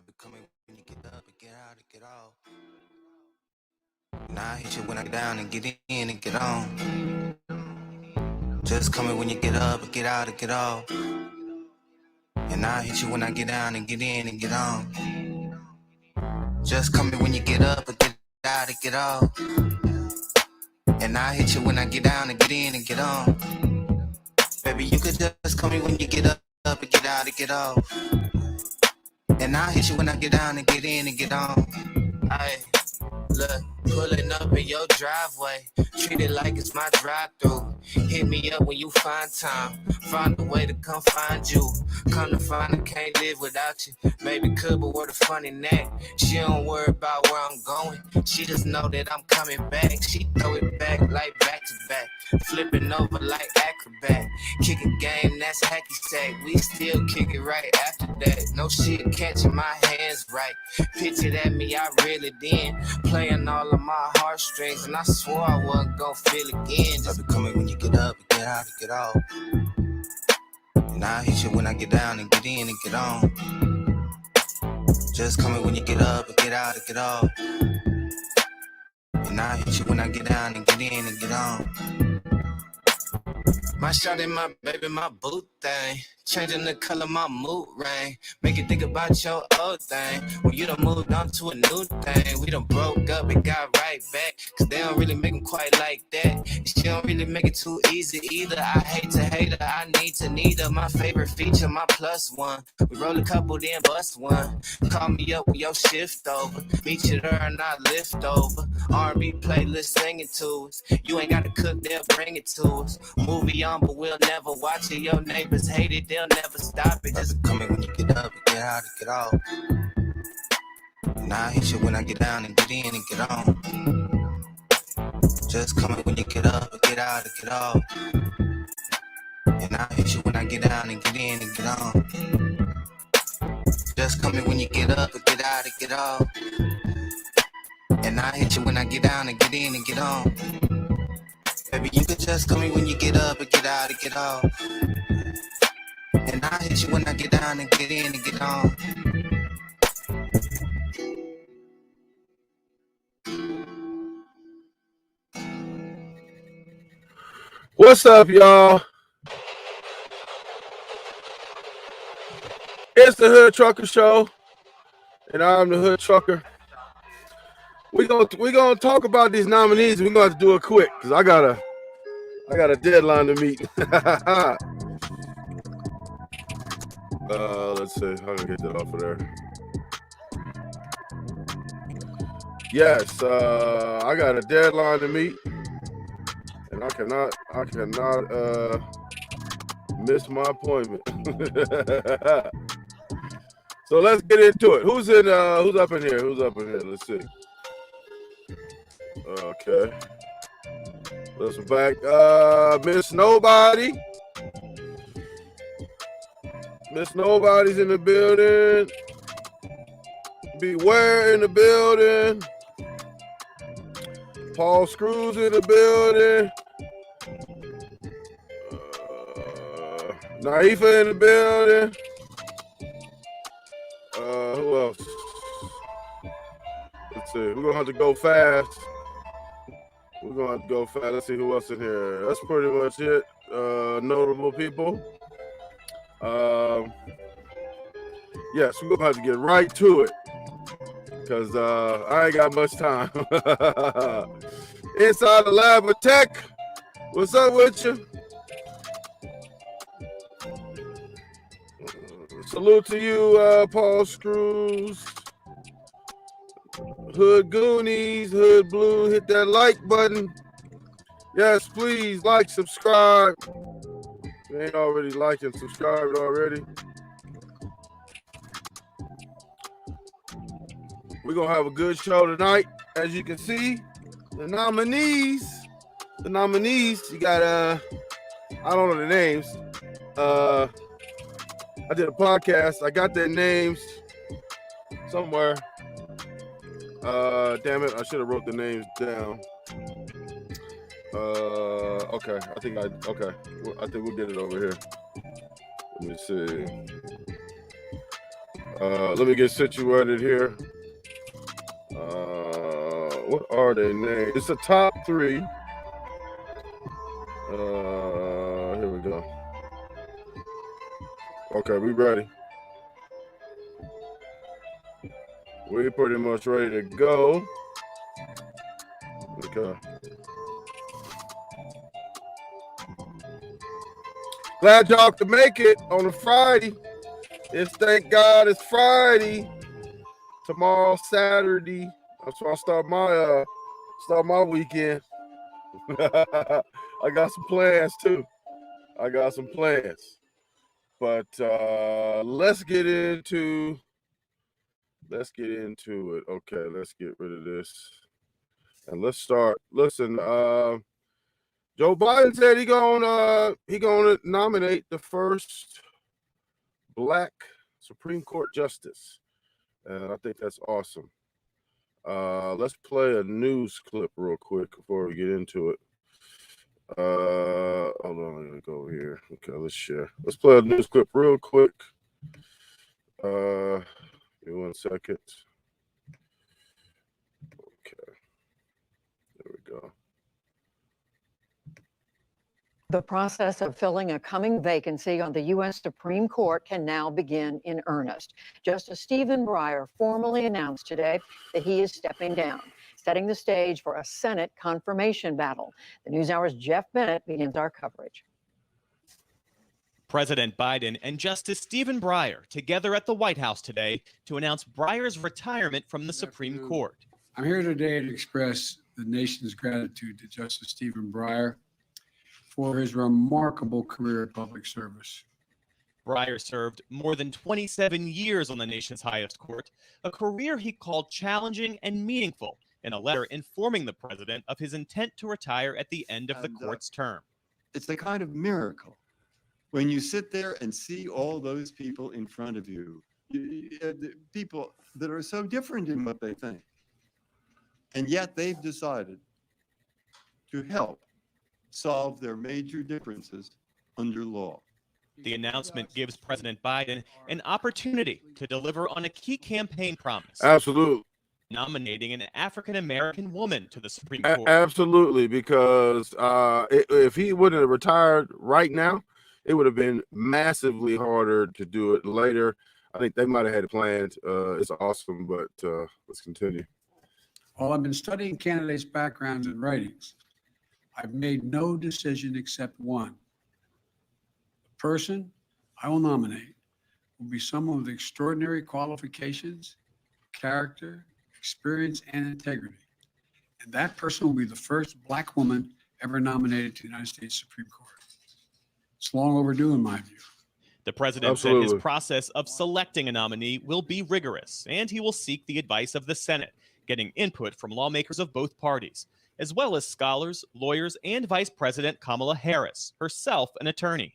Baby, come in when you get up and get out and get off. Now I hit you when I get down and get in and get on. Just come in when you get up and get out and get off. And I hit you when I get down and get in and get on. Just come in when you get up and get out and get off. And I hit you when I get down and get in and get on. Baby, you could just come in when you get up and get out and get off. And I hit you when I get down and get in and get on. Aye. Look, pulling up in your driveway, treat it like it's my drive-thru. Hit me up when you find time, find a way to come find you. Come to find I can't live without you. Maybe could, but what a funny neck. She don't worry about where I'm going. She just know that I'm coming back. She throw it back like back to back, flipping over like acrobat. Kicking game, that's hacky sack. We still kick it right after that. No shit catching my hands right. Picture at me, I really did. Playing all of my heartstrings, and I swore I wasn't gonna feel again. Just come in when you get up and get out and get off. And I hit you when I get down and get in and get on. Just come in when you get up and get out and get off. And I hit you when I get down and get in and get on. My shawty, my baby, my boo thing. Changing the color, my mood ring. Make you think about your old thing. When you done moved on to a new thing. We done broke up and got right back. Cause they don't really make them quite like that. She don't really make it too easy either. I hate to hate her, I need her. My favorite feature, my plus one. We roll a couple, then bust one. Call me up when your shift over. Meet you there and I lift over. R&B playlist singing to us. You ain't gotta cook, they'll bring it to us. Movie on, but we'll never watch it. Your neighbors hate it, they'll never stop it. Just come in when you get up and get out and get off. And I hit you when I get down and get in and get on. Just come in when you get up and get out and get off. And I hit you when I get down and get in and get on. Just come in when you get up and get out and get off. And I hit you when I get down and get in and get on. Baby, you could just come in when you get up and get out and get off. And I hit you when I get down and get in and get on. What's up, y'all? It's the Hood Trucker Show, and I'm the Hood Trucker. We're gonna talk about these nominees. We're gonna have to do it quick because I got a deadline to meet. Let's see. How can I get that off of there? Yes, I got a deadline to meet, and I cannot miss my appointment. So let's get into it. Who's up in here? Let's see. Okay. Listen back. Miss Nobody. Miss Nobody's in the building. Beware in the building. Paul Screws in the building. Naifa in the building. Who else? Let's see. We're gonna have to go fast. Let's see who else in here. That's pretty much it. Notable people. Yes, we're gonna have to get right to it because I ain't got much time. Inside the Lab of Tech. What's up with you? Salute to you, Paul Screws. Hood Goonies, Hood Blue, hit that like button. Yes, please like, subscribe. If you ain't already liked and subscribed already. We're gonna have a good show tonight. As you can see, the nominees, you got I don't know the names. I did a podcast. I got their names somewhere. Damn it, I should have wrote the names down. Okay, I think we'll get it over here. Let me see. Let me get situated here. What are they named? It's a top 3. Here we go. Okay, we ready. We're pretty much ready to go. Okay. Glad y'all could make it on a Friday. Thank God it's Friday. Tomorrow Saturday. That's why I start my weekend. I got some plans too. But let's get into it. Okay, let's get rid of this. And let's start. Listen, Joe Biden said he gonna nominate the first Black Supreme Court justice. And I think that's awesome. Let's play a news clip real quick before we get into it. Hold on, I'm gonna go here. Okay, let's share. Let's play a news clip real quick. Give me 1 second. Okay, there we go. The process of filling a coming vacancy on the U.S. Supreme Court can now begin in earnest. Justice Stephen Breyer formally announced today that he is stepping down, setting the stage for a Senate confirmation battle. The NewsHour's Jeff Bennett begins our coverage. President Biden and Justice Stephen Breyer together at the White House today to announce Breyer's retirement from the Supreme Court. I'm here today to express the nation's gratitude to Justice Stephen Breyer for his remarkable career of public service. Breyer served more than 27 years on the nation's highest court, a career he called challenging and meaningful, in a letter informing the president of his intent to retire at the end of the court's term. It's a kind of miracle when you sit there and see all those people in front of you, people that are so different in what they think, and yet they've decided to help solve their major differences under law. The announcement gives President Biden an opportunity to deliver on a key campaign promise. Absolutely. Nominating an African-American woman to the Supreme Court. Absolutely, because if he wouldn't have retired right now, it would have been massively harder to do it later. I think they might have had it planned. It's awesome, but let's continue. While I've been studying candidates' backgrounds and writings, I've made no decision except one. The person I will nominate will be someone with extraordinary qualifications, character, experience, and integrity. And that person will be the first Black woman ever nominated to the United States Supreme Court. It's long overdue in my view. The president said his process of selecting a nominee will be rigorous, and he will seek the advice of the Senate, getting input from lawmakers of both parties, as well as scholars, lawyers, and Vice President Kamala Harris, herself an attorney.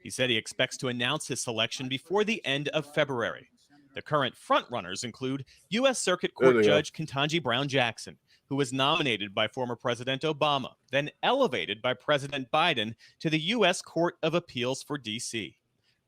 He said he expects to announce his selection before the end of February. The current frontrunners include U.S. Circuit Court Judge Ketanji Brown Jackson, who was nominated by former President Obama, then elevated by President Biden to the U.S. Court of Appeals for D.C.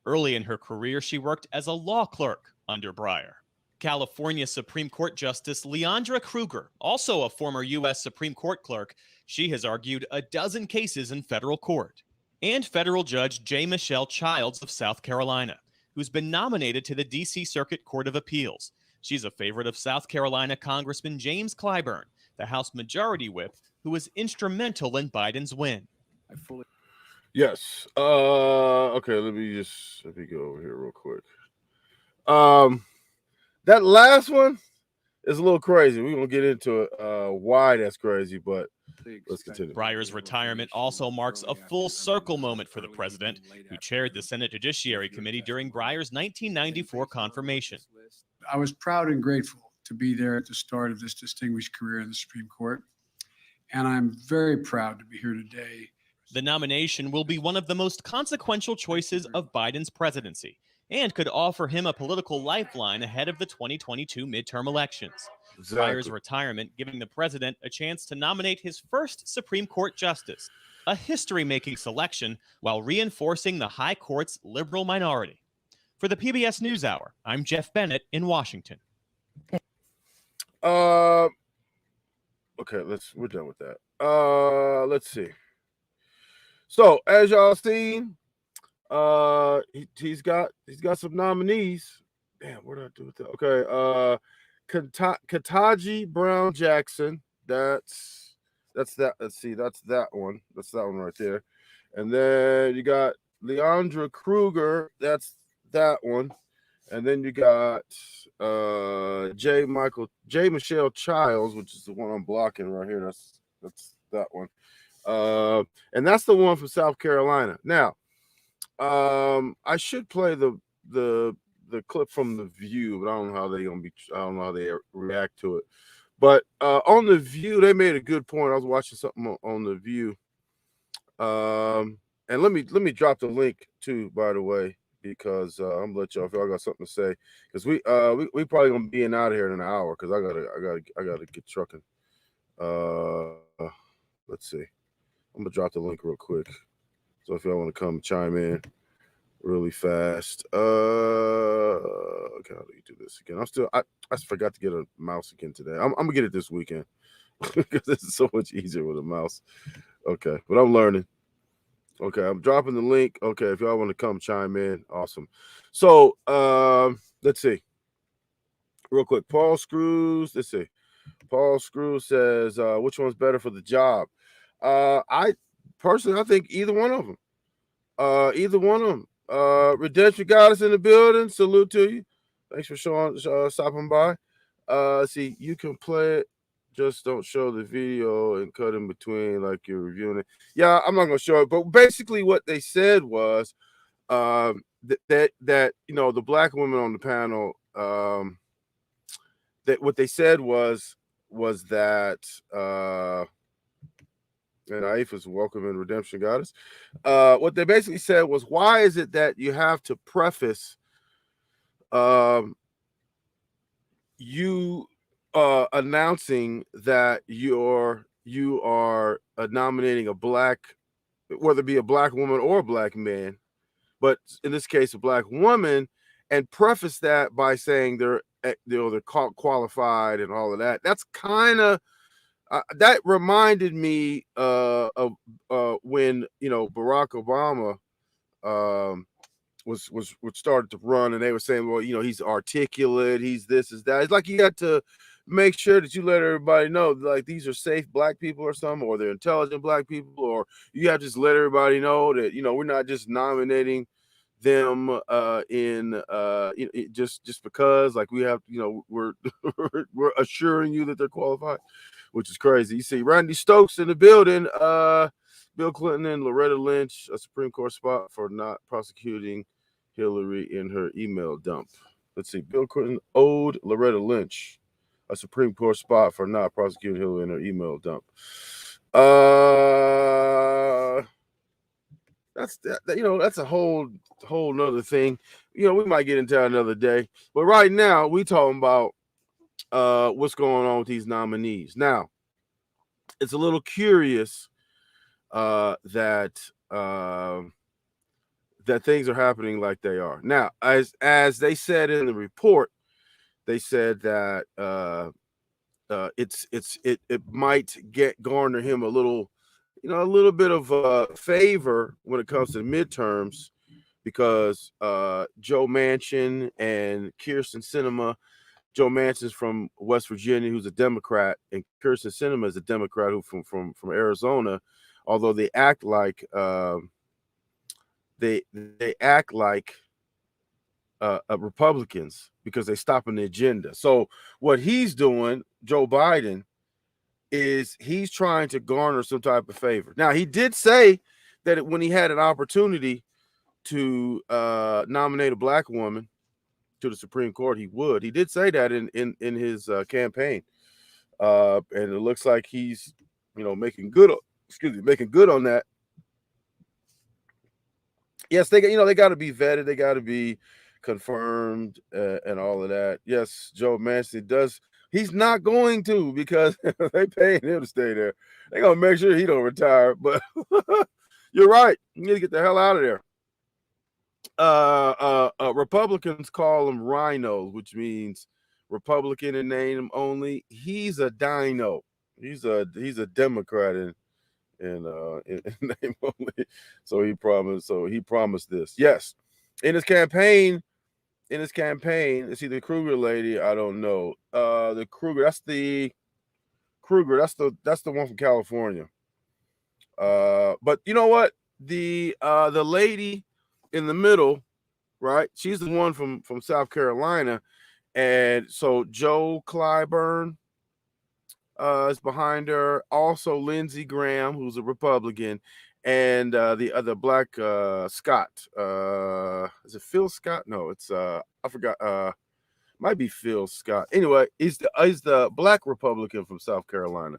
Early in her career, she worked as a law clerk under Breyer. California Supreme Court Justice Leandra Kruger, also a former U.S. Supreme Court clerk, she has argued a dozen cases in federal court. And federal Judge J. Michelle Childs of South Carolina, who's been nominated to the D.C. Circuit Court of Appeals. She's a favorite of South Carolina Congressman James Clyburn, the House Majority Whip, who was instrumental in Biden's win. Yes. Okay, let me go over here real quick. That last one is a little crazy. We're gonna get into it, why that's crazy, but let's continue. Breyer's retirement also marks a full circle moment for the president, who chaired the Senate Judiciary Committee during Breyer's 1994 confirmation. I was proud and grateful to be there at the start of this distinguished career in the Supreme Court, and I'm very proud to be here today. The nomination will be one of the most consequential choices of Biden's presidency, and could offer him a political lifeline ahead of the 2022 midterm elections. Breyer's retirement giving the president a chance to nominate his first Supreme Court justice, a history-making selection while reinforcing the high court's liberal minority. For the PBS NewsHour, I'm Jeff Bennett in Washington. Okay, we're done with that. Let's see. So as y'all seen, he's got some nominees. Damn, what did I do with that? Okay, Kataji Brown Jackson. That's that. Let's see, that's that one. That's that one right there. And then you got Leandra Kruger. That's that one. And then you got J. Michelle Childs, which is the one I'm blocking right here. That's that one. And that's the one from South Carolina. Now, I should play the clip from The View, but I don't know how I don't know how they react to it. But on The View, they made a good point. I was watching something on The View. And let me drop the link too, by the way, because I'm gonna let y'all if y'all got something to say, because we probably gonna be out of here in an hour, because I gotta get trucking. Let's see. I'm gonna drop the link real quick. So if y'all want to come chime in really fast. Okay, how do you do this again? I forgot to get a mouse again today. I'm gonna get it this weekend because this is so much easier with a mouse. Okay, but I'm learning. Okay, I'm dropping the link. Okay, if y'all want to come chime in, awesome. So let's see. Real quick. Paul Screws, let's see. Paul Screws says, which one's better for the job? I personally, I think either one of them. Either one of them. Redemption Goddess in the building. Salute to you. Thanks for stopping by. See, you can play it. Just don't show the video and cut in between like you're reviewing it. Yeah, I'm not gonna show it, but basically what they said was that you know, the black women on the panel, that what they said was that and Aifas welcome in Redemption Goddess. What they basically said was, why is it that you have to preface you announcing that you are nominating a black, whether it be a black woman or a black man, but in this case a black woman, and preface that by saying they're qualified and all of that. That's kind of that reminded me of when, you know, Barack Obama was started to run, and they were saying, well, you know, he's articulate, he's this, is that. It's like you got to make sure that you let everybody know, like, these are safe black people or something, or they're intelligent black people, or you have to just let everybody know that, you know, we're not just nominating them just because, like, we have, you know, we're we're assuring you that they're qualified, which is crazy. You see Randy Stokes in the building. Bill Clinton and Loretta Lynch, a Supreme Court spot for not prosecuting Hillary in her email dump. Let's see. Bill Clinton owed Loretta Lynch a Supreme Court spot for not prosecuting Hillary in her email dump. That's you know, that's a whole nother thing. You know, we might get into that another day. But right now, we talking about what's going on with these nominees. Now, it's a little curious that things are happening like they are. Now, as they said in the report, they said that it might garner him a little, you know, a little bit of favor when it comes to the midterms, because Joe Manchin and Kyrsten Sinema. Joe Manchin's from West Virginia, who's a Democrat, and Kyrsten Sinema is a Democrat who from Arizona. Although they act like they act like Republicans, because they stop in the agenda. So what he's doing, Joe Biden, is he's trying to garner some type of favor. Now, he did say that when he had an opportunity to nominate a black woman to the Supreme Court, he would. He did say that in his campaign, and it looks like he's, you know, making good on that. Yes, they got to be vetted, they got to be confirmed, and all of that. Yes, Joe Manchin does. He's not going to, because they paying him to stay there. They're gonna make sure he don't retire. But you're right. You need to get the hell out of there. Republicans call him Rhino, which means Republican in name only. He's a dino. He's a Democrat in name only. So he promised this. Yes. In his campaign, it's either Kruger lady, I don't know. The Kruger, that's the one from California. But you know what? The lady in the middle, right? She's the one from South Carolina. And so Joe Clyburn is behind her. Also Lindsey Graham, who's a Republican, and the other black Scott. Is it Phil Scott? No, it's I forgot. Might be Phil Scott. Anyway, he's the black Republican from South Carolina,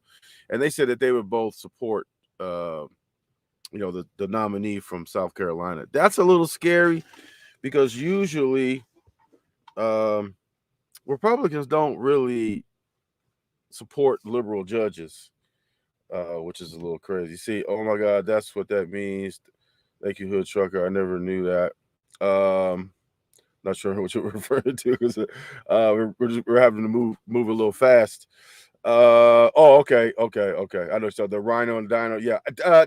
and they said that they would both support the nominee from South Carolina. That's a little scary because usually Republicans don't really support liberal judges, which is a little crazy. See, oh my God, that's what that means. Thank you, Hood Trucker. I never knew that. Not sure what you're referring to because we're having to move a little fast. Okay. I know. So the Rhino and Dino. Yeah,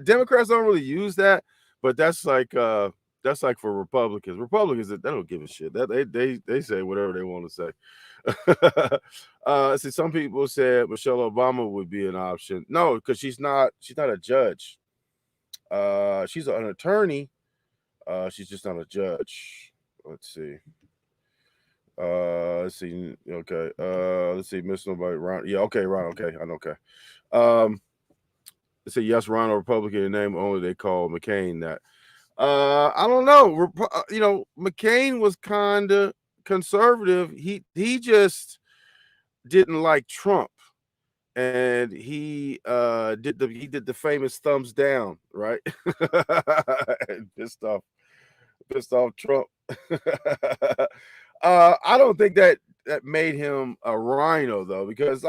Democrats don't really use that, but that's like for Republicans. Republicans, they don't give a shit. That they say whatever they want to say. See, some people said Michelle Obama would be an option. No, because she's not a judge. She's an attorney. She's just not a judge. Let's see. Okay. Let's see. Miss nobody. Ron. Yeah. Okay. Ron. Okay. I know. Okay. Let's see. Yes, Ron, a Republican in name only. They call McCain that. I don't know. McCain was kind of conservative. He just didn't like Trump, and he did the famous thumbs down, right? And pissed off Trump. I don't think that made him a rhino though, because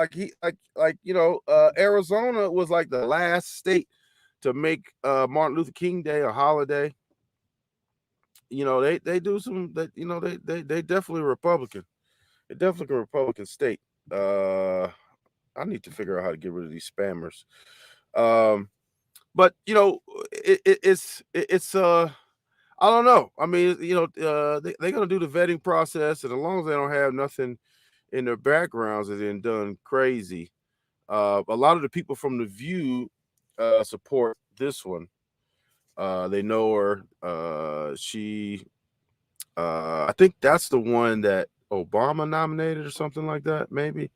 Arizona was like the last state to make Martin Luther King Day a holiday. They do some that they definitely Republican. They're definitely a Republican state. I need to figure out how to get rid of these spammers. But it's I don't know. I mean, they're gonna do the vetting process, and as long as they don't have nothing in their backgrounds that been done crazy, a lot of the people from The View support this one. They know her. I think that's the one that Obama nominated or something like that. Maybe.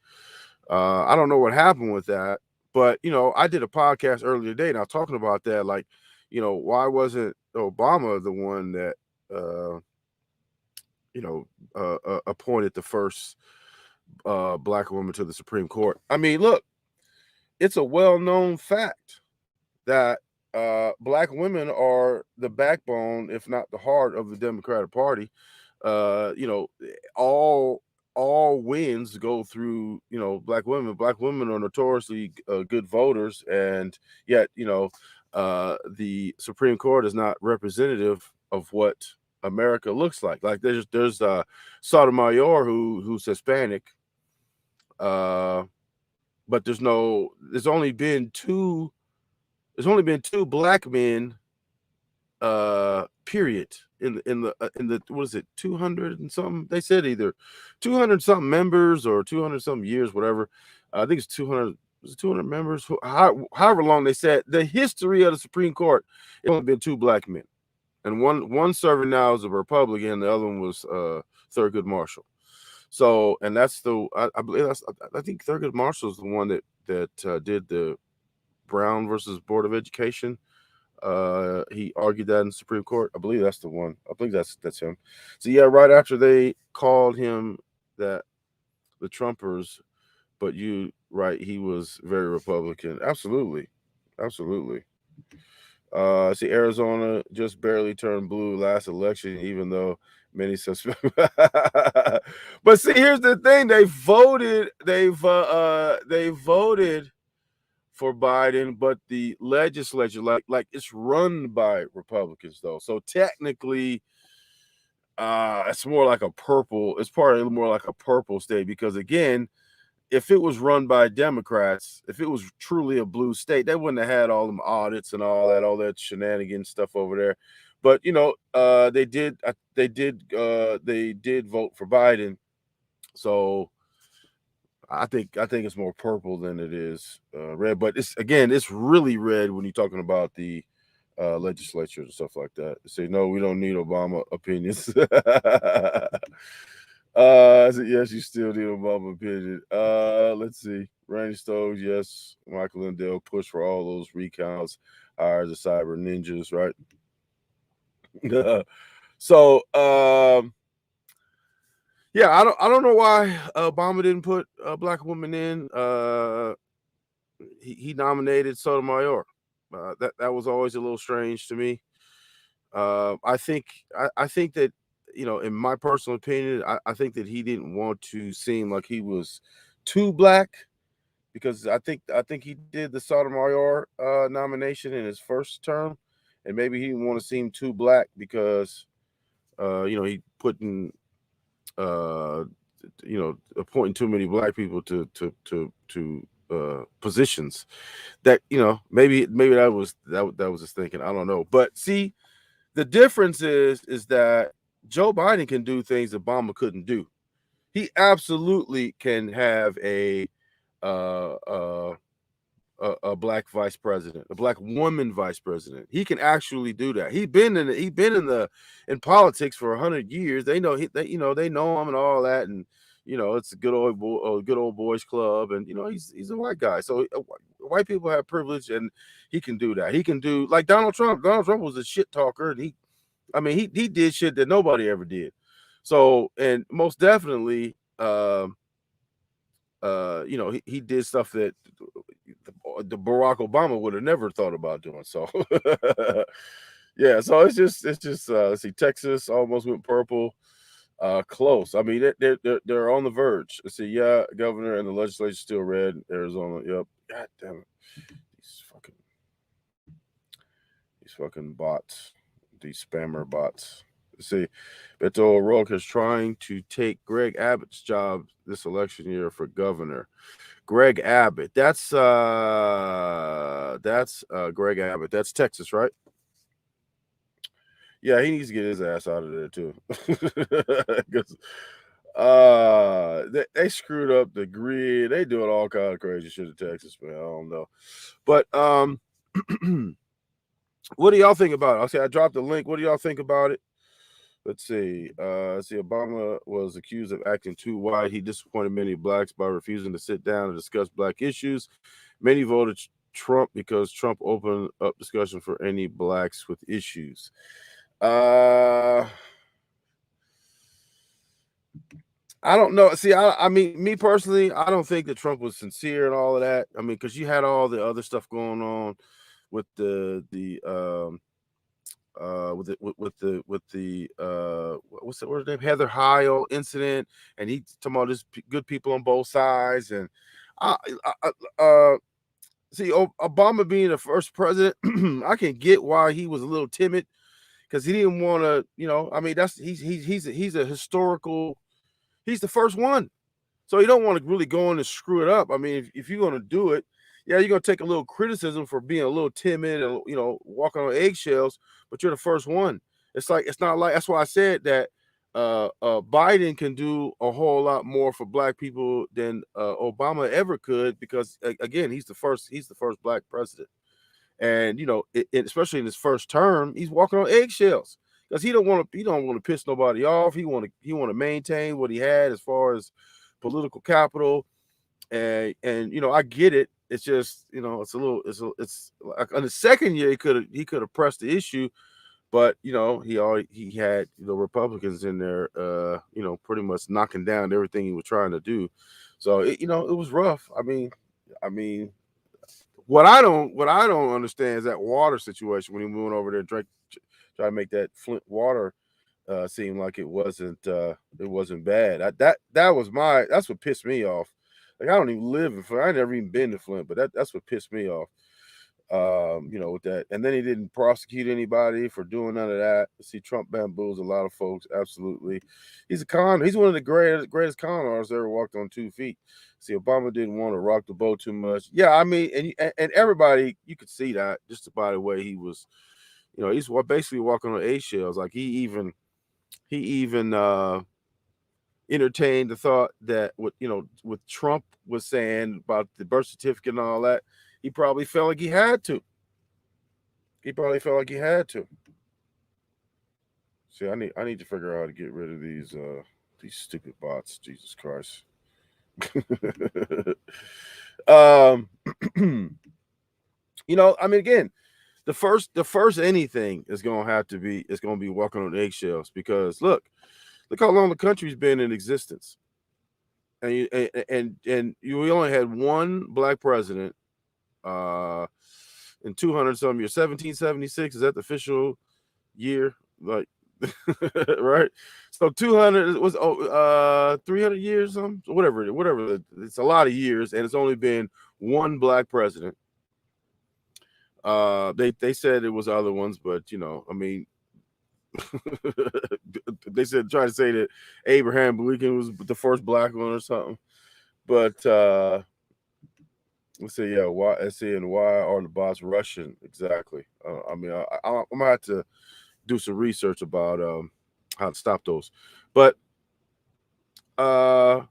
I don't know what happened with that, but I did a podcast earlier today, and I was talking about that. Like, why wasn't Obama the one that appointed the first black woman to the Supreme Court? I mean, look, it's a well-known fact that black women are the backbone, if not the heart, of the Democratic Party. All wins go through black women. Black women are notoriously good voters, and yet the Supreme Court is not representative of what America looks like. Like there's Sotomayor who's Hispanic, but there's only been two black men period in the what is it, 200 and something? They said either 200 something members or 200 something years, whatever. I think it's 200 members, however long they said. The history of the Supreme Court, it's only been two black men, and one serving now is a Republican, the other one was Thurgood Marshall. So, and that's I believe I think Thurgood Marshall is the one that did the Brown versus Board of Education. He argued that in the Supreme Court. I believe that's the one. I believe that's him. So yeah, right after they called him that, the Trumpers, but he was very Republican. Absolutely. See, Arizona just barely turned blue last election, even though many suspect. But see, here's the thing: they voted for Biden, but the legislature, like it's run by Republicans though. So technically, it's more like a purple. It's probably more like a purple state because, again, if it was run by Democrats, if it was truly a blue state, they wouldn't have had all them audits and all that shenanigans stuff over there. But they did vote for Biden, so I think it's more purple than it is red. But it's really red when you're talking about the legislature and stuff like that. They say no, we don't need Obama opinions. I said, yes, you still need Obama opinion. Let's see. Randy Stokes, yes. Michael Lindell push for all those recounts, hires the cyber ninjas, right? So yeah, I don't know why Obama didn't put a black woman in. He nominated Sotomayor. That was always a little strange to me. I think that, in my personal opinion, I think that he didn't want to seem like he was too black, because I think he did the Sotomayor nomination in his first term, and maybe he didn't want to seem too black because he putting appointing too many black people to positions that maybe that was his thinking. I don't know, but see, the difference is that Joe Biden can do things Obama couldn't do. He absolutely can have a black vice president, a black woman vice president. He can actually do that. He's been in politics for 100 years. They know they know him and all that, and it's a good old boys club, and he's a white guy. So white people have privilege, and he can do that. He can do like Donald Trump. Donald Trump was a shit talker, and he did shit that nobody ever did. So, and most definitely, he did stuff that the Barack Obama would have never thought about doing. So, yeah. So it's just let's see, Texas almost went purple. Close. I mean, they're on the verge. Let's see, yeah, governor and the legislature still red. Arizona, yep. God damn it, these fucking bots, these spammer bots. Let's see, Beto O'Rourke is trying to take Greg Abbott's job this election year for governor. Greg Abbott, that's Greg Abbott. That's Texas, right? Yeah, he needs to get his ass out of there too. Because they screwed up the grid. They doing all kind of crazy shit in Texas, man. I don't know. But what do y'all think about it? I'll say I dropped the link. What do y'all think about it? Let's see. Obama was accused of acting too white. He disappointed many blacks by refusing to sit down and discuss black issues. Many voted Trump because Trump opened up discussion for any blacks with issues. I don't know. See, I mean, me personally, I don't think that Trump was sincere and all of that. I mean, because you had all the other stuff going on with the what's her name, Heather Heil incident, and he talking about this good people on both sides, and see, Obama being the first president, I can get why he was a little timid, because he didn't want to, I mean, he's a historical, he's the first one, so you don't want to really go in and screw it up. I mean, if you're going to do it, yeah, you're going to take a little criticism for being a little timid and, walking on eggshells, but you're the first one. It's not like, that's why I said that Biden can do a whole lot more for black people than Obama ever could, because again, he's the first black president. And, especially in his first term, he's walking on eggshells because he don't want to piss nobody off. He want to maintain what he had as far as political capital. And I get it. It's just, it's like in the second year, he could have pressed the issue, but he had Republicans in there, pretty much knocking down everything he was trying to do. So it was rough. I mean, what I don't understand is that water situation when he went over there and try to make that Flint water seem like it wasn't bad. That's what pissed me off. Like, I don't even live in Flint. I never even been to Flint, but that's what pissed me off. With that. And then he didn't prosecute anybody for doing none of that. See, Trump bamboozles a lot of folks. Absolutely. He's one of the greatest con artists ever walked on 2 feet. See, Obama didn't want to rock the boat too much. Yeah, I mean, and everybody, you could see that just by the way he was, he's basically walking on eggshells. Like he even entertained the thought that what Trump was saying about the birth certificate and all that, he probably felt like he had to. See, I need to figure out how to get rid of these stupid bots. Jesus Christ. I mean, again, the first anything is gonna be walking on eggshells, because look how long the country's been in existence, and we only had one black president in 200 some years. 1776 is that the official year, like right? So 200 was 300 years, whatever. It's a lot of years, and it's only been one black president. They said it was other ones, but I mean, they try to say that Abraham Lincoln was the first black one or something, but let's see, yeah, why are the bots Russian exactly? I mean, I'm gonna have to do some research about how to stop those, but yeah,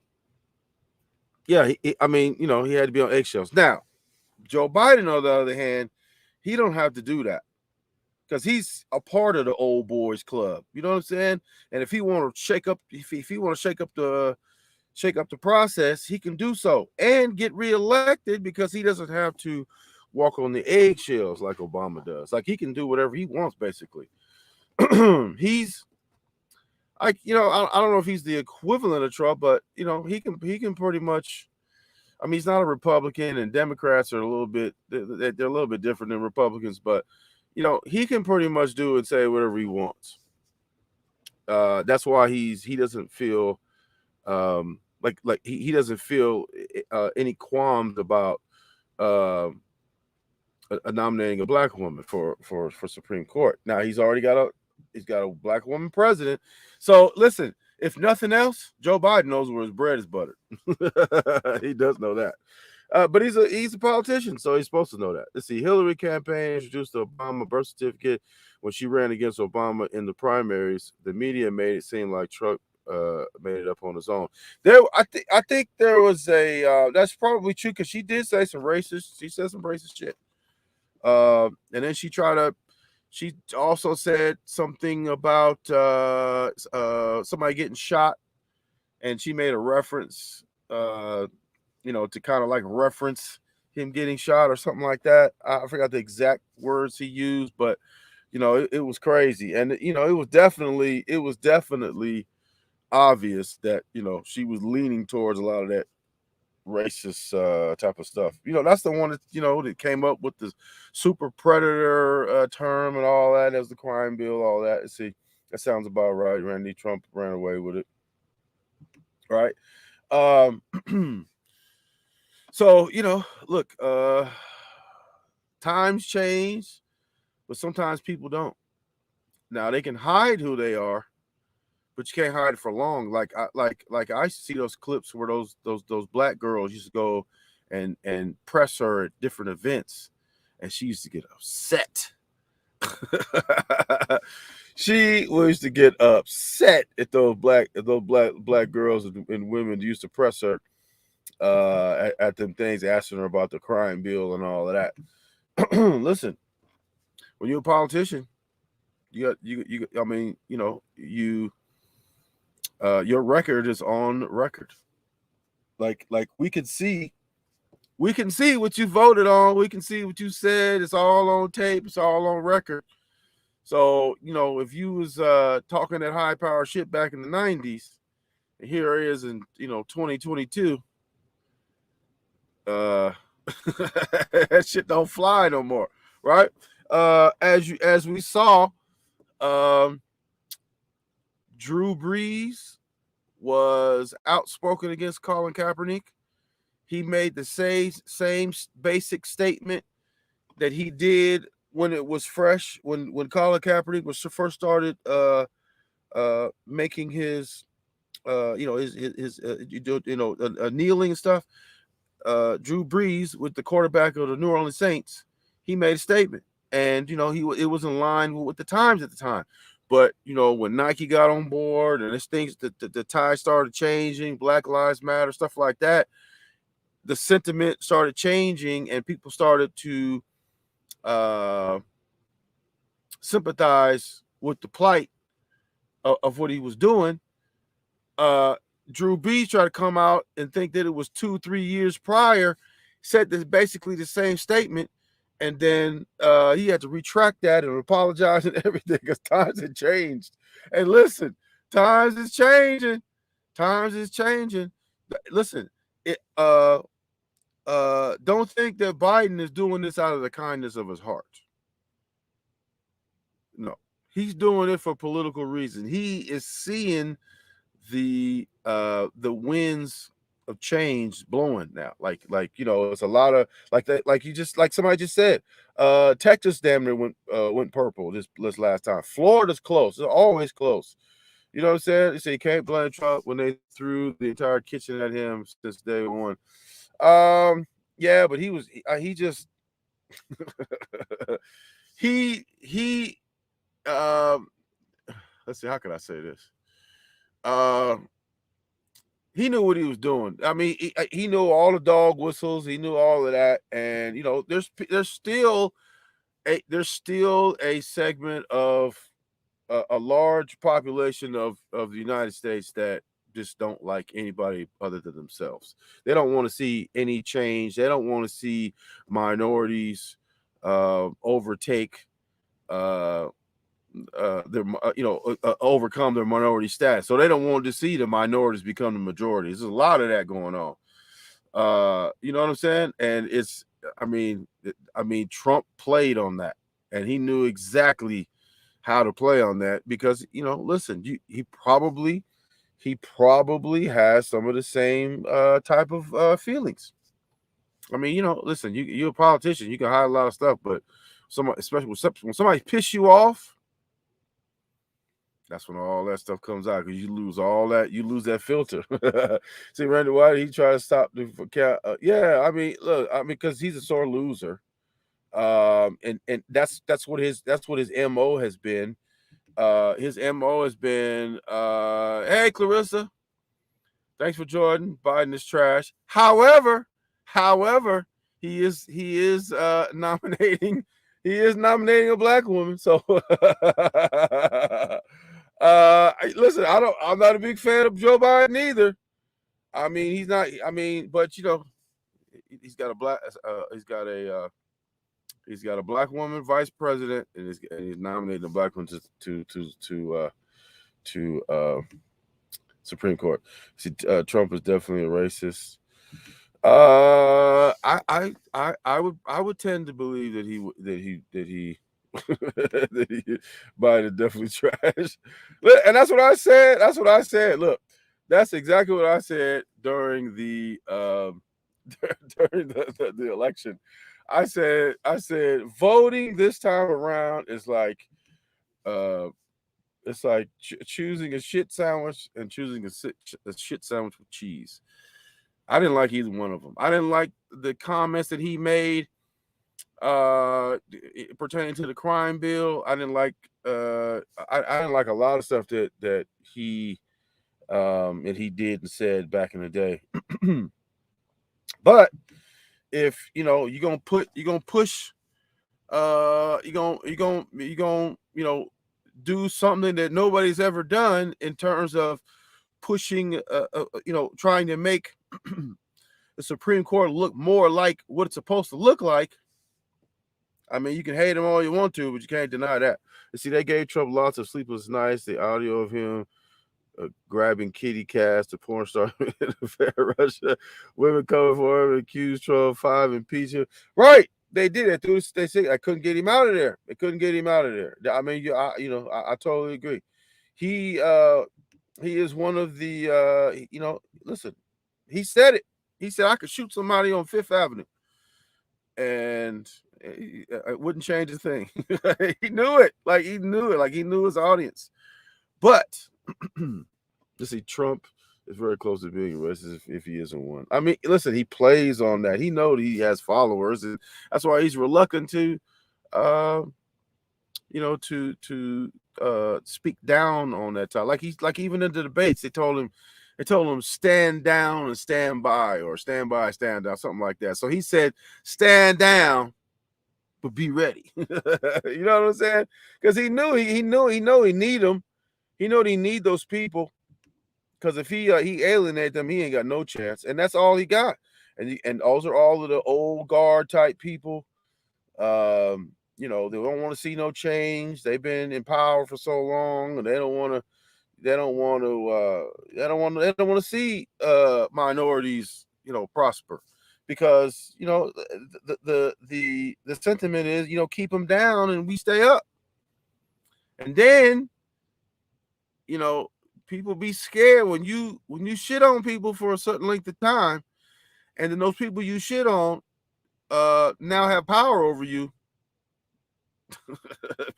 I mean, he had to be on eggshells. Now, Joe Biden, on the other hand, he don't have to do that, because he's a part of the old boys club. You know what I'm saying? And if he want to shake up, shake up the process, he can do so and get reelected, because he doesn't have to walk on the eggshells like Obama does. Like, he can do whatever he wants, basically. He's like, I don't know if he's the equivalent of Trump, but he can pretty much. I mean, he's not a Republican, and Democrats are a little bit, they're a little bit different than Republicans, but he can pretty much do and say whatever he wants. That's why he doesn't feel like he doesn't feel any qualms about nominating a black woman for Supreme Court. Now he's got a black woman president. So listen, if nothing else, Joe Biden knows where his bread is buttered. He does know that. But he's a politician, so he's supposed to know that. Let's see. Hillary campaign introduced the Obama birth certificate when she ran against Obama in the primaries. The media made it seem like Trump made it up on his own. I think there was a that's probably true, because she did say some racist. She said some racist shit. And then she also said something about somebody getting shot, and she made a reference, to kind of like reference him getting shot or something like that. I forgot the exact words he used, but it was crazy, and it was definitely obvious that she was leaning towards a lot of that racist type of stuff. That's the one that that came up with the super predator term and all that as the crime bill, all that. See, that sounds about right. Randy Trump ran away with it, right? So look, times change, but sometimes people don't. Now they can hide who they are, but you can't hide it for long. Like I see those clips where those black girls used to go and press her at different events, and she used to get upset. She used to get upset at those black girls and women who used to press her at them things, asking her about the crime bill and all of that. Listen, when you're a politician, your record is on record. Like we can see what you voted on. We can see what you said. It's all on tape. It's all on record. So, if you was talking that high power shit back in the 90s, and here it is in 2022, that shit don't fly no more, right? As we saw, Drew Brees was outspoken against Colin Kaepernick. He made the same basic statement he did when it was fresh, when Colin Kaepernick was first started making his kneeling and stuff. Drew Brees, with the quarterback of the New Orleans Saints, he made a statement, and it was in line with the times at the time. But when Nike got on board and this things, the tide started changing, Black Lives Matter, stuff like that, the sentiment started changing, and people started to sympathize with the plight of what he was doing. Drew Brees tried to come out and think that it was 2-3 years prior, said this basically the same statement, and then he had to retract that and apologize and everything because times had changed. And listen, times is changing. Times is changing. Listen, don't think that Biden is doing this out of the kindness of his heart. No, he's doing it for political reasons. He is seeing the winds of change blowing now. Like it's a lot of like that. Like somebody just said, Texas damn near went purple this last time. Florida's close. It's always close. You know what I'm saying? They say you can't blame Trump when they threw the entire kitchen at him since day one. Yeah, but he just let's see, how can I say this? He knew what he was doing. I mean, he knew all the dog whistles. He knew all of that, and there's still a segment of a large population of the United States that just don't like anybody other than themselves. They don't want to see any change. They don't want to see minorities overtake overcome their minority status. So they don't want to see the minorities become the majority. There's a lot of that going on. You know what I'm saying? And Trump played on that, and he knew exactly how to play on that because listen, he probably has some of the same type of feelings. I mean, listen, you're a politician, you can hide a lot of stuff, but especially when somebody piss you off, that's when all that stuff comes out because you lose all that. You lose that filter. See, Randy White, he tried to stop the because he's a sore loser. And that's what his MO has been. His MO has been, hey Clarissa, thanks for Jordan. Biden is trash. However, he is nominating. He is nominating a black woman. So listen, I'm not a big fan of Joe Biden either. I mean, he's not. I mean, but he's got a black. He's got a black woman vice president, and he's nominating a black one to Supreme Court. See, Trump is definitely a racist. I would tend to believe that Biden is definitely trash. And that's what I said. Look, that's exactly what I said during the during the election. I said voting this time around is like it's like choosing a shit sandwich and choosing a shit sandwich with cheese. I didn't like either one of them. I didn't like the comments that he made pertaining to the crime bill. I didn't like I didn't like a lot of stuff that he did and said back in the day. But if you're gonna push do something that nobody's ever done in terms of pushing trying to make the Supreme Court look more like what it's supposed to look like. I mean, you can hate him all you want to, but you can't deny that. You see, they gave Trump lots of sleepless nights. The audio of him grabbing kitty cats, the porn star in the fair Russia, women coming for him, accused Trump 5 impeachment. Right, they did it. They said I couldn't get him out of there. They couldn't get him out of there. I mean, I totally agree. He is one of the listen. He said it. He said I could shoot somebody on Fifth Avenue, and It wouldn't change a thing. He knew it. Like he knew it. Like he knew his audience. But you see, Trump is very close to being racist if he isn't one. I mean, listen, he plays on that. He knows he has followers, and that's why he's reluctant to, to speak down on that time. Like even in the debates, they told him stand down and stand by, or stand by, stand down, something like that. So he said, stand down, but be ready. You know what I'm saying? Because he knew he need them. He know he need those people. Because if he alienated them, he ain't got no chance, and that's all he got. And those are all of the old guard type people. They don't want to see no change. They've been in power for so long, and they don't want to see minorities, prosper, because the sentiment is, keep them down and we stay up. And then people be scared when you shit on people for a certain length of time, and then those people you shit on now have power over you.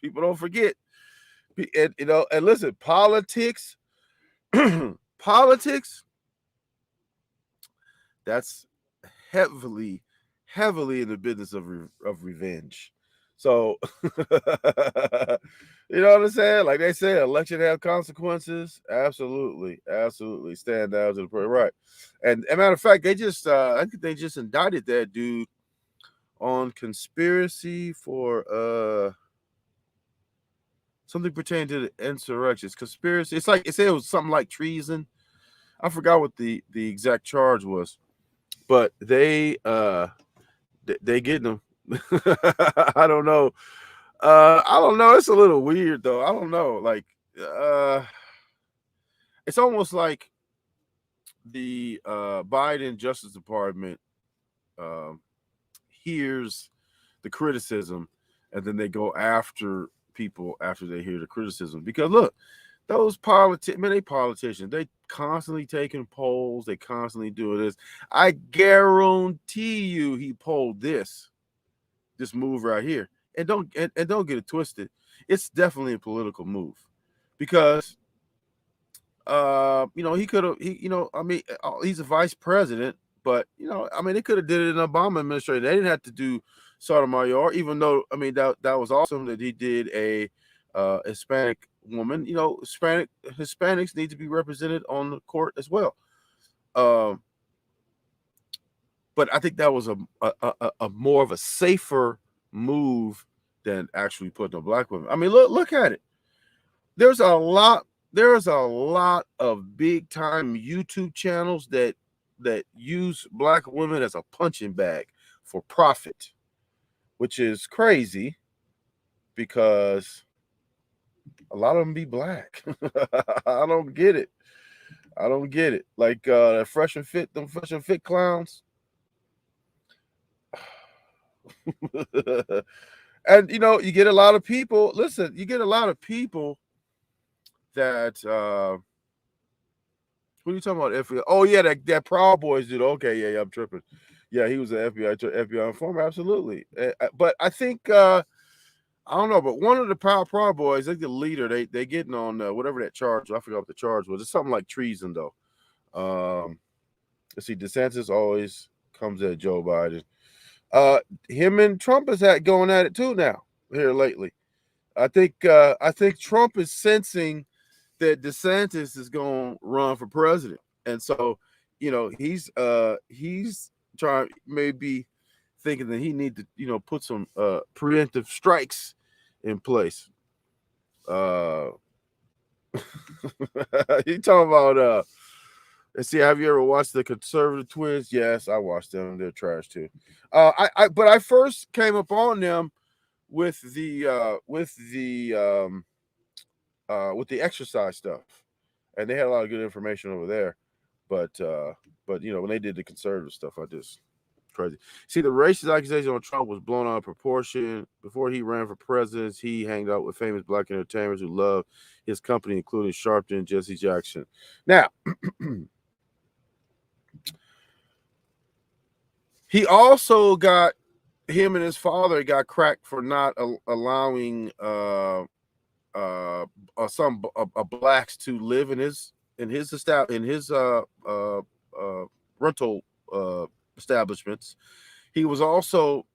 People don't forget. And listen, politics, that's heavily in the business of revenge. So, you know what I'm saying? Like they say, election have consequences. Absolutely. Stand down to the point, right? And as a matter of fact, they just I think they just indicted that dude on conspiracy for something pertaining to the insurrections. Conspiracy. It's like it said it was something like treason. I forgot what the exact charge was, but they getting them. I don't know. It's a little weird though. I don't know. Like, it's almost like the Biden Justice Department hears the criticism, and then they go after people after they hear the criticism. Because look, those politicians, they constantly taking polls. They constantly doing this. I guarantee you, he polled this move right here. And don't get it twisted. It's definitely a political move, because he could have he's a vice president, but they could have did it in the Obama administration. They didn't have to do Sotomayor, even though that was awesome that he did a Hispanic woman. Hispanics need to be represented on the court as well. But I think that was a more of a safer move than actually putting a black woman. I mean, look at it. There's a lot of big time YouTube channels that use black women as a punching bag for profit, which is crazy because a lot of them be black. I don't get it. Like them fresh and fit clowns. And you get a lot of people. Listen, you get a lot of people that what are you talking about? FBI? Oh yeah, that Proud Boys dude. Okay, yeah, I'm tripping. Yeah, he was an FBI informant. Absolutely. But I think I don't know. But one of the Proud Boys, like the leader, they getting on whatever that charge. I forgot what the charge was. It's something like treason though. Let's see. DeSantis always comes at Joe Biden. Him and Trump is going at it too now here lately. I think Trump is sensing that DeSantis is going to run for president, and so he's trying, maybe thinking that he need to put some preemptive strikes in place. You talking about let's see, have you ever watched the Conservative Twins? Yes, I watched them. They're trash too. But I first came upon them with the exercise stuff, and they had a lot of good information over there. But when they did the conservative stuff, I just crazy. See, the racist accusation on Trump was blown out of proportion. Before he ran for president, he hanged out with famous black entertainers who loved his company, including Sharpton and Jesse Jackson. Now, he also got him and his father got cracked for not allowing blacks to live in his rental establishments. He was also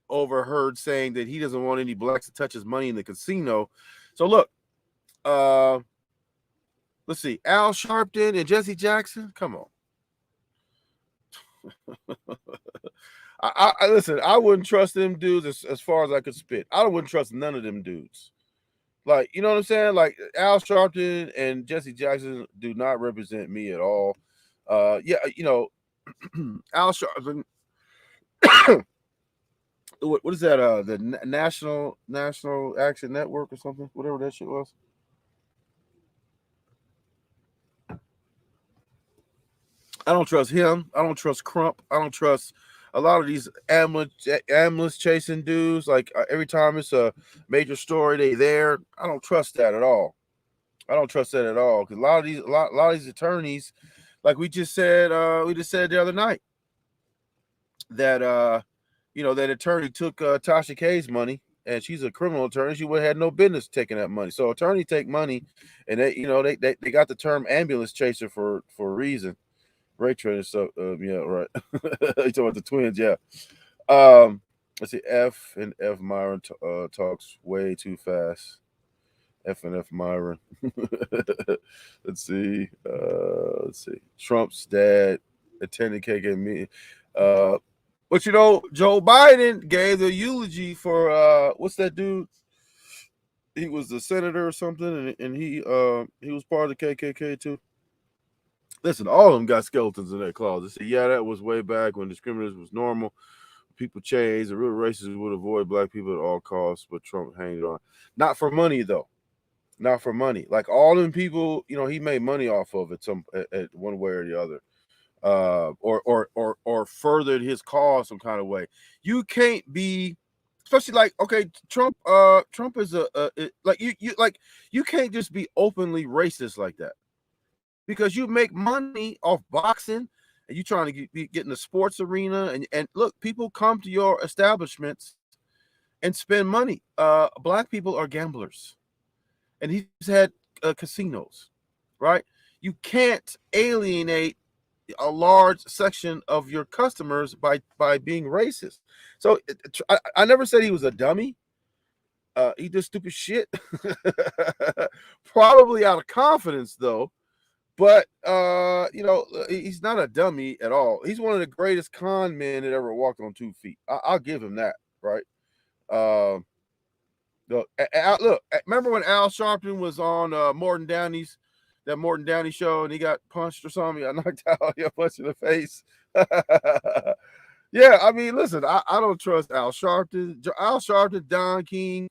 overheard saying that he doesn't want any blacks to touch his money in the casino. So look, let's see, Al Sharpton and Jesse Jackson. Come on. I listen, I wouldn't trust them dudes as far as I could spit. I wouldn't trust none of them dudes. Like, you know what I'm saying? Like, Al Sharpton and Jesse Jackson do not represent me at all. Yeah, you know, Al Sharpton. What is that? The National Action Network or something? Whatever that shit was. I don't trust him. I don't trust Crump. I don't trust a lot of these ambulance chasing dudes. Like, every time it's a major story, they there. I don't trust that at all. I don't trust that at all, because a lot of these attorneys, like we just said the other night, that you know, that attorney took Tasha K's money, and she's a criminal attorney. She would have had no business taking that money. So attorneys take money, and they got the term ambulance chaser for a reason. Ray Trainer stuff. Yeah, right. You talking about the twins? Yeah. Let's see. F Myron talks way too fast. F Myron. Let's see. Trump's dad attended KK meeting. But you know, Joe Biden gave the eulogy for what's that dude? He was a senator or something, and he was part of the KKK too. Listen, all of them got skeletons in their closet. See, yeah, that was way back when discrimination was normal. People changed. The real racists would avoid black people at all costs, but Trump hanged on. Not for money, though. Not for money. Like, all them people, you know, he made money off of it at one way or the other. Or furthered his cause some kind of way. You can't be, especially like, okay, Trump is you can't just be openly racist like that, because you make money off boxing and you trying to get in the sports arena, and look, people come to your establishments and spend money. Black people are gamblers, and he's had casinos, right? You can't alienate a large section of your customers by being racist. So I never said he was a dummy. He did stupid shit, probably out of confidence though. But you know, he's not a dummy at all. He's one of the greatest con men that ever walked on 2 feet. I'll give him that, right? Look, remember when Al Sharpton was on that Morton Downey show, and he got punched or something? He got knocked out. He got punched in the face. Yeah, I mean, listen, I don't trust Al Sharpton, Don King,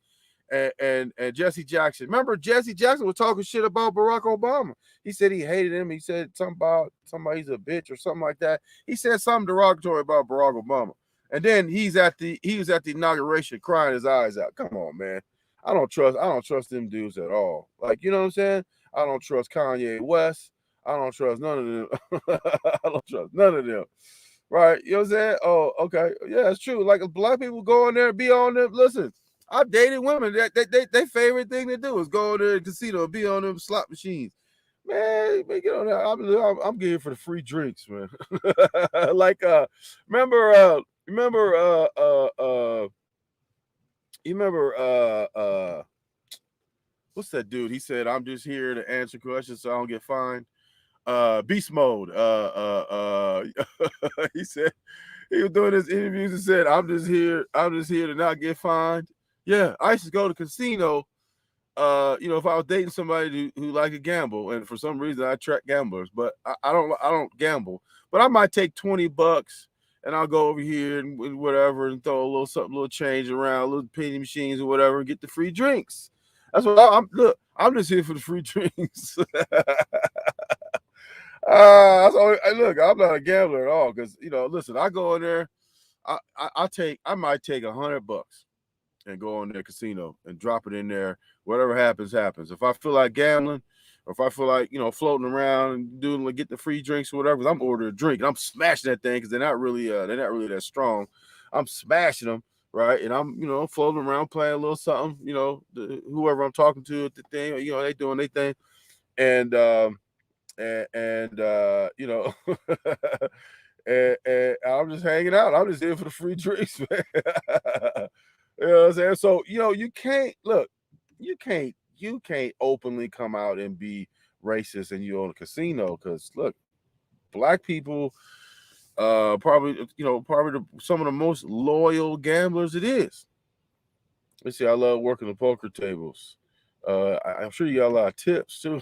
and Jesse Jackson. Remember, Jesse Jackson was talking shit about Barack Obama. He said he hated him. He said something about somebody's a bitch or something like that. He said something derogatory about Barack Obama. And then he was at the inauguration crying his eyes out. Come on, man. I don't trust them dudes at all. Like, you know what I'm saying? I don't trust Kanye West. I don't trust none of them. I don't trust none of them. Right? You know what I'm saying? Oh, okay. Yeah, it's true. Like, black people go in there and be on them. Listen, I've dated women that their favorite thing to do is go in there to the casino and be on them slot machines. Man, get on there. I'm getting for the free drinks, man. Like, remember what's that dude? He said, I'm just here to answer questions so I don't get fined. Beast Mode. He said he was doing his interviews and said, I'm just here to not get fined. Yeah, I used to go to casino. You know, if I was dating somebody who liked to gamble, and for some reason I attract gamblers, but I don't gamble. But I might take $20 and I'll go over here and whatever and throw a little change around, little penny machines or whatever, and get the free drinks. That's what I'm just here for the free drinks. Look, I'm not a gambler at all, because, you know, listen, I go in there, I might take $100 and go in their casino and drop it in there. Whatever happens, happens. If I feel like gambling, or if I feel like, you know, floating around and doing like get the free drinks or whatever, I'm ordering a drink and I'm smashing that thing because they're not really that strong. I'm smashing them, right? And I'm, you know, floating around playing a little something, you know, whoever I'm talking to at the thing, you know, they doing their thing, and you know, and I'm just hanging out. I'm just here for the free drinks, man. You know what I'm saying? So, you know, you can't openly come out and be racist and you own a casino, because look, black people probably some of the most loyal gamblers it is. Let's see, I love working the poker tables. I'm sure you got a lot of tips too.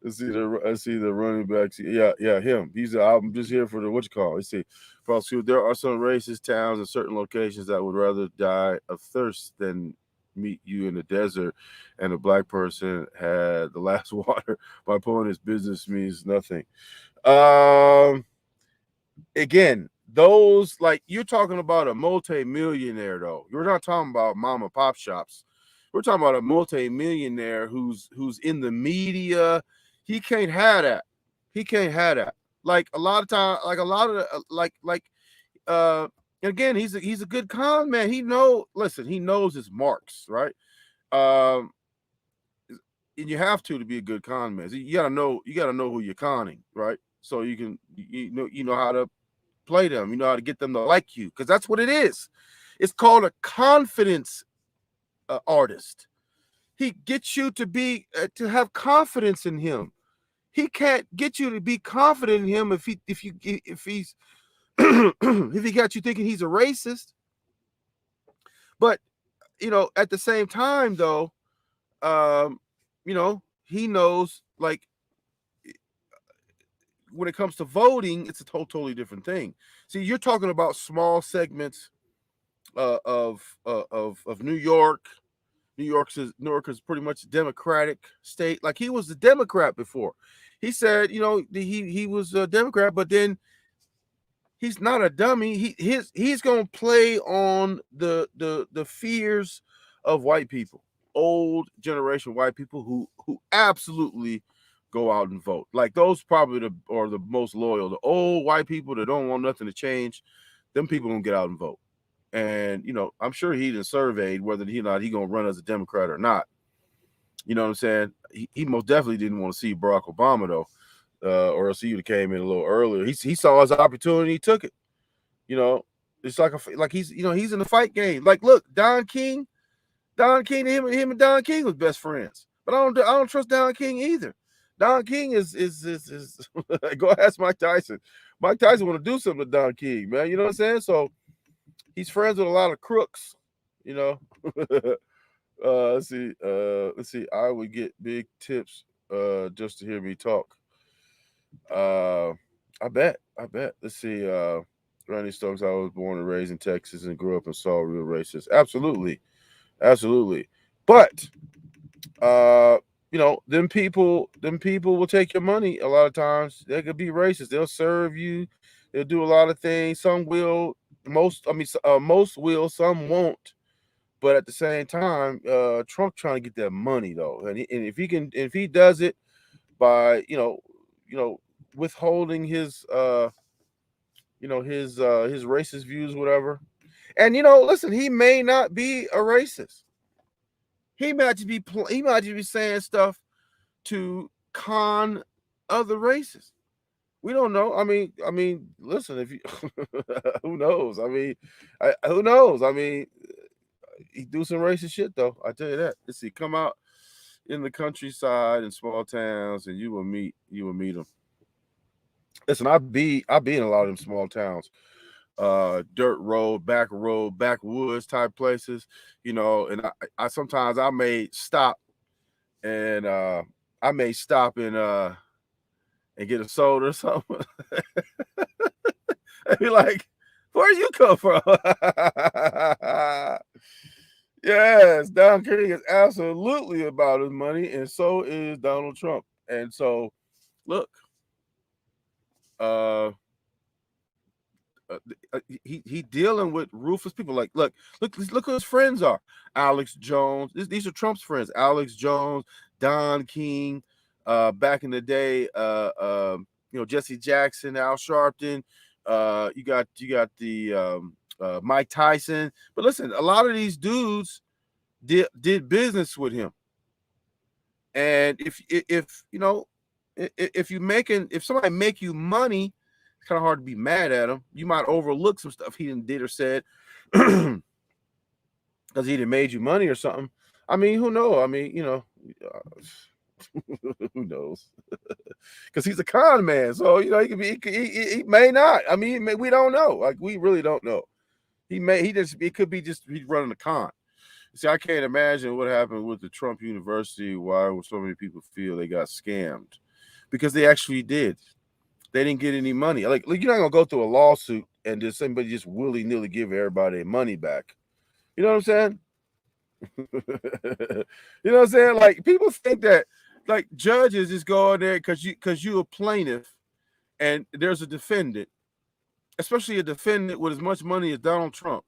I see the running backs. Yeah, him. I'm just here for the what you call. Let's see. There are some racist towns and certain locations that would rather die of thirst than meet you in the desert, and a black person had the last water. My point is, business means nothing. Again, those, like, you're talking about a multi-millionaire though. You're not talking about mom and pop shops. We're talking about a multi-millionaire who's in the media. He can't have that. He can't have that. Like a lot of time, like a lot of the, again, he's a good con man. He knows his marks, right? And you have to be a good con man. You gotta know who you're conning, right? So you can you know how to play them. You know how to get them to like you, because that's what it is. It's called a confidence artist. He gets you to be to have confidence in him. He can't get you to be confident in him if he's if he got you thinking he's a racist. But you know, at the same time though, you know, he knows, like, when it comes to voting, it's a totally different thing. See, you're talking about small segments of New York. New York is pretty much a Democratic state. Like, he was a Democrat before. He said, you know, he was a Democrat, but then he's not a dummy. He's gonna play on the fears of white people, old generation white people who absolutely go out and vote. Like, those probably are the most loyal. The old white people that don't want nothing to change, them people gonna get out and vote. And you know, I'm sure he didn't surveyed whether he gonna run as a Democrat or not. You know what I'm saying? He most definitely didn't want to see Barack Obama though, or else he would have came in a little earlier. He saw his opportunity, he took it. You know, it's like he's in the fight game. Like, look, Don King, him and Don King was best friends. But I don't trust Don King either. Don King is go ask Mike Tyson. Mike Tyson want to do something to Don King, man. You know what I'm saying? So he's friends with a lot of crooks, you know. Let's see. I would get big tips just to hear me talk. I bet. Let's see. Randy Stokes, I was born and raised in Texas and grew up and saw real racists. Absolutely. But you know, them people will take your money a lot of times. They could be racist. They'll serve you. They'll do a lot of things. Some will. Most will. Some won't. But at the same time, Trump trying to get that money though, and if he does it by you know withholding his his racist views, whatever. And you know, listen, he may not be a racist. He might just be saying stuff to con other races. We don't know. I mean, listen, if you who knows? Who knows? I mean, he do some racist shit though. I tell you that. Let's see, come out in the countryside and small towns, and you will meet him. Listen, I be in a lot of them small towns, dirt road, backwoods type places, you know. And I sometimes I may stop and and get a soda or something. I'd be like, where you come from? Yes, Don King is absolutely about his money, and so is Donald Trump. And so, look, he dealing with ruthless people. Like, look who his friends are. Alex Jones. These are Trump's friends. Alex Jones, Don King, back in the day, Jesse Jackson, Al Sharpton. You got the Mike Tyson. But listen, a lot of these dudes did business with him. And if somebody make you money, it's kind of hard to be mad at him. You might overlook some stuff he did or said because he done made you money or something. I mean, who knows? I mean, who knows? Because he's a con man, so he could be. He may not. I mean, we don't know. Like, we really don't know. It could be just he's running a con. See, I can't imagine what happened with the Trump University. Why so many people feel they got scammed? Because they actually did. They didn't get any money. Like you're not gonna go through a lawsuit and just somebody just willy-nilly give everybody their money back. You know what I'm saying? You know what I'm saying? Like, people think that like judges just go in there because you're a plaintiff and there's a defendant, especially a defendant with as much money as Donald Trump,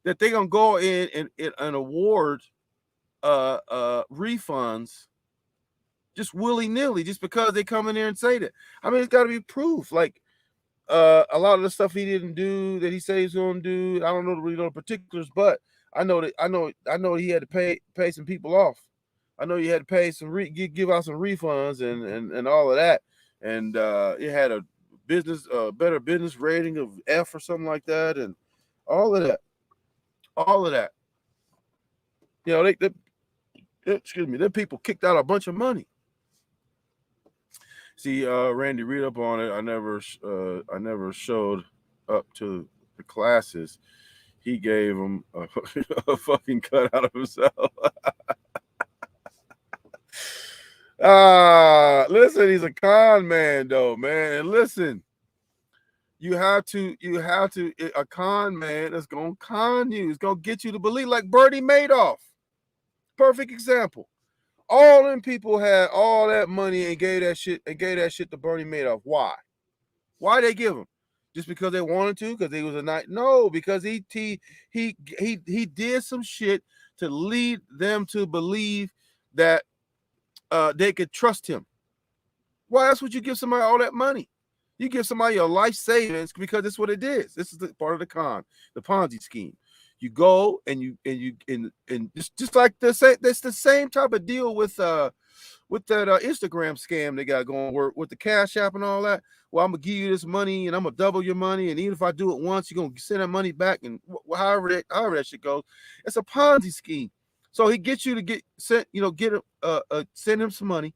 that they're gonna go in and award refunds just willy-nilly just because they come in there and say that. I mean, it's got to be proof. Like, a lot of the stuff he didn't do that he said he's gonna do, I don't really know the particulars, but I know he had to pay some people off. I know he had to pay some give out some refunds and all of that, and it had a better business rating of F or something like that, and all of that. Them people kicked out a bunch of money. See, Randy, read up on it. I never showed up to the classes. He gave him a fucking cut out of himself. Listen, he's a con man, though, man. And listen, you have to a con man that's gonna con you. It's gonna get you to believe, like Bernie Madoff. Perfect example. All them people had all that money and gave that shit to Bernie Madoff. Why? Why they give him? Just because they wanted to? Because he was a night? No, because he did some shit to lead them to believe that they could trust him. Why else would you give somebody all that money? You give somebody your life savings because that's what it is. This is the part of the con, the Ponzi scheme. You go and you just like that's the same type of deal with that Instagram scam they got going with the Cash App and all that. Well, I'm gonna give you this money and I'm gonna double your money, and even if I do it once, you're gonna send that money back, and however that shit goes. It's a Ponzi scheme. So he gets you to send him some money,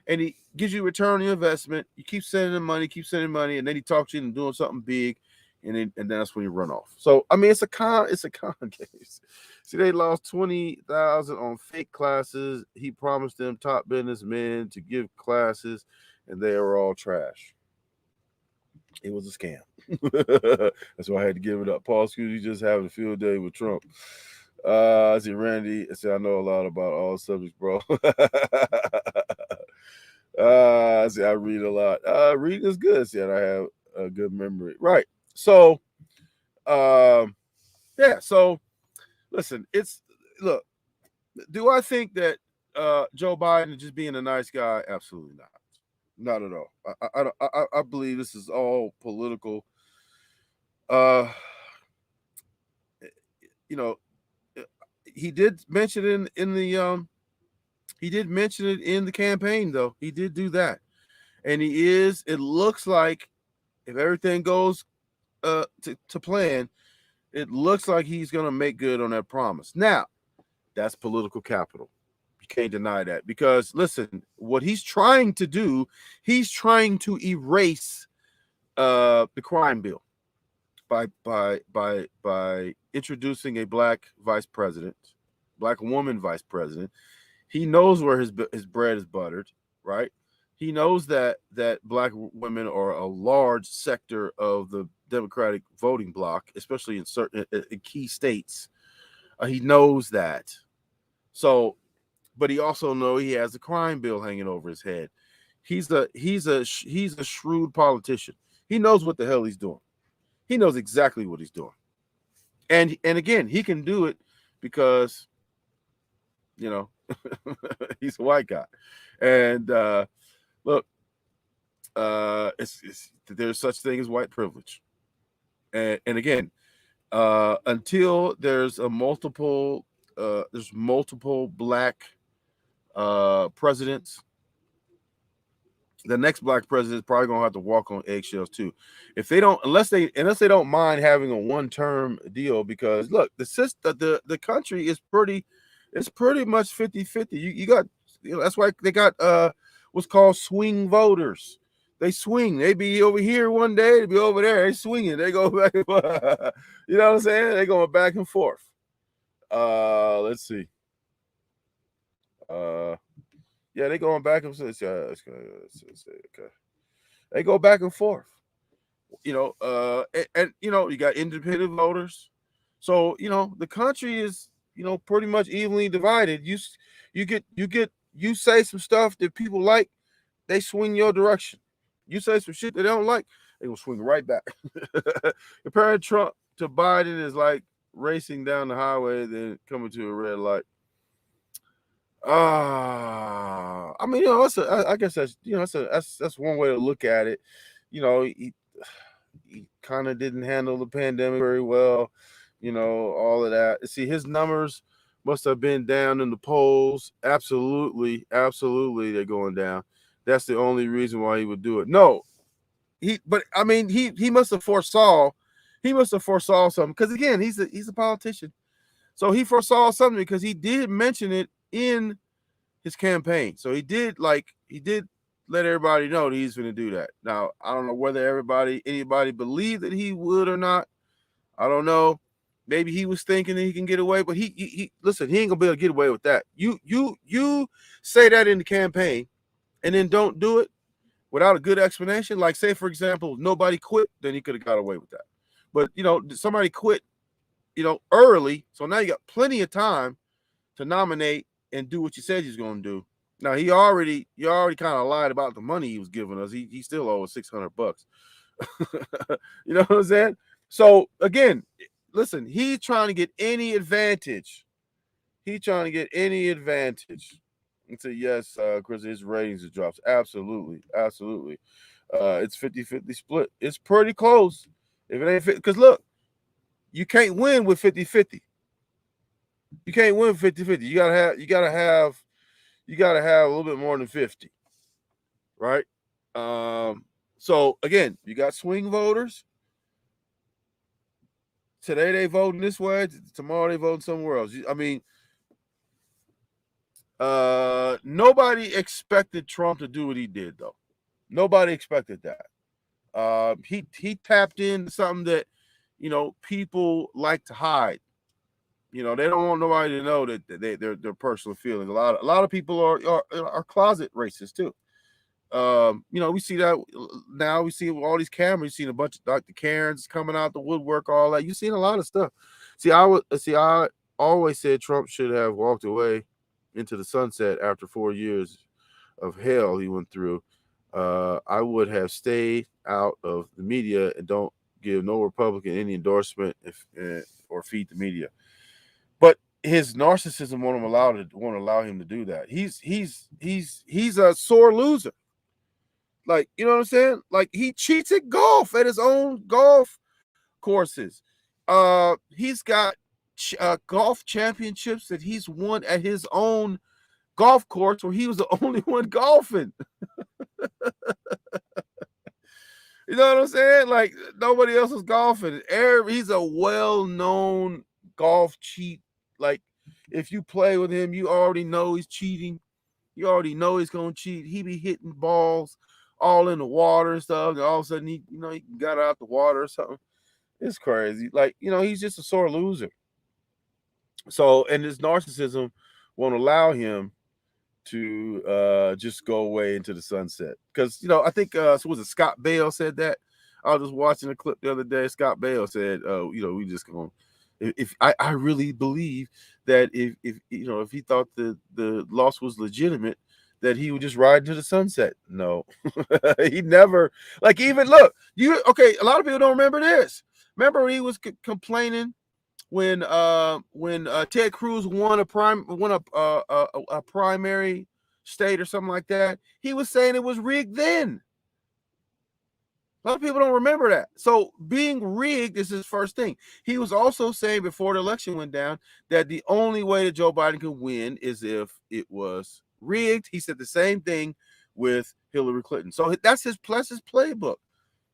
and he gives you return on your investment. You keep sending him money, and then he talks to you into doing something big. And then that's when you run off. So I mean, it's a con case. See, they lost $20,000 on fake classes. He promised them top businessmen to give classes, and they were all trash. It was a scam. That's why I had to give it up. Paul Scooter, you just having a field day with Trump. I see Randy. I say I know a lot about all subjects, bro. I see I read a lot. Reading is good. See, and I have a good memory. Right. So, so listen, look, do I think that Joe Biden is just being a nice guy? Absolutely not. Not at all. I believe this is all political. He did mention it in the campaign, though. He did do that. And it looks like, if everything goes to plan, it looks like he's going to make good on that promise. Now, that's political capital. You can't deny that, because listen, what he's trying to do, he's trying to erase the crime bill by introducing a black woman vice president. He knows where his bread is buttered, right? He knows that black women are a large sector of the Democratic voting bloc, especially in certain key states. He knows that. So, but he also knows he has a crime bill hanging over his head. He's a shrewd politician. He knows what the hell he's doing. He knows exactly what he's doing. And again, he can do it because, He's a white guy. And look, there's such thing as white privilege. And again, until there's multiple black presidents, the next black president is probably gonna have to walk on eggshells too. If they don't, unless they don't mind having a one-term deal, because look, the country is pretty much 50-50. You got, that's why they got what's called swing voters. They swing. They be over here one day, they be over there. They swinging. They go back and forth. You know what I'm saying? They going back and forth. Let's see. Yeah, they going back and forth. Okay. They go back and forth. And you got independent voters. So, the country is, pretty much evenly divided. You say some stuff that people like, they swing your direction. You say some shit that they don't like, they gonna swing right back. Comparing Trump to Biden is like racing down the highway, then coming to a red light. I mean, I guess that's that's one way to look at it. He kind of didn't handle the pandemic very well. All of that. See, his numbers must have been down in the polls. Absolutely, they're going down. That's the only reason why he would do it. No, he must have foresaw. He must have foresaw something, because again, he's a politician, so he foresaw something, because he did mention it in his campaign. So he did let everybody know that he's going to do that. Now, I don't know whether anybody believed that he would or not. I don't know. Maybe he was thinking that he can get away, but he listen, he ain't gonna be able to get away with that. You say that in the campaign, and then don't do it without a good explanation. Like, say, for example, nobody quit, then he could have got away with that. But, somebody quit, early. So now you got plenty of time to nominate and do what you said he's going to do. Now, you already kind of lied about the money he was giving us. He still owes $600. You know what I'm saying? So, again, listen, he's trying to get any advantage. And say, yes, Chris, his ratings drops. Absolutely. It's 50-50 split. It's pretty close. If it ain't 50, because look, you can't win with 50-50. You can't win 50-50. You gotta have a little bit more than 50. Right? So again, you got swing voters. Today they voting this way, tomorrow they voting somewhere else. I mean, nobody expected Trump to do what he did, though. Nobody expected that. He tapped into something that, people like to hide. They don't want nobody to know that their personal feelings. A lot of people are closet racist too. We see that now. We see all these cameras. You seen a bunch of Dr. Karens coming out the woodwork, all that. You've seen a lot of stuff. I always said Trump should have walked away into the sunset after 4 years of hell he went through. I would have stayed out of the media and don't give no Republican any endorsement or feed the media. But his narcissism won't allow him to do that. He's a sore loser. Like, you know what I'm saying? Like, he cheats at golf, at his own golf courses. He's got golf championships that he's won at his own golf course where he was the only one golfing. You know what I'm saying? Like, nobody else is golfing. He's a well-known golf cheat. Like, if you play with him, you already know he's cheating. You already know he's gonna cheat. He be hitting balls all in the water and stuff, and all of a sudden he got out the water or something. It's crazy. Like, he's just a sore loser. So, and his narcissism won't allow him to just go away into the sunset. Because, I think was it Scott Bale said that? I was just watching a clip the other day. Scott Bale said, we just going, if I really believe that if he thought the loss was legitimate, that he would just ride to the sunset. No, he never, a lot of people don't remember this. Remember when he was complaining when Ted Cruz won a primary state or something like that, he was saying it was rigged then. A lot of people don't remember that. So being rigged is his first thing. He was also saying before the election went down that the only way that Joe Biden could win is if it was rigged. He said the same thing with Hillary Clinton. So that's his playbook,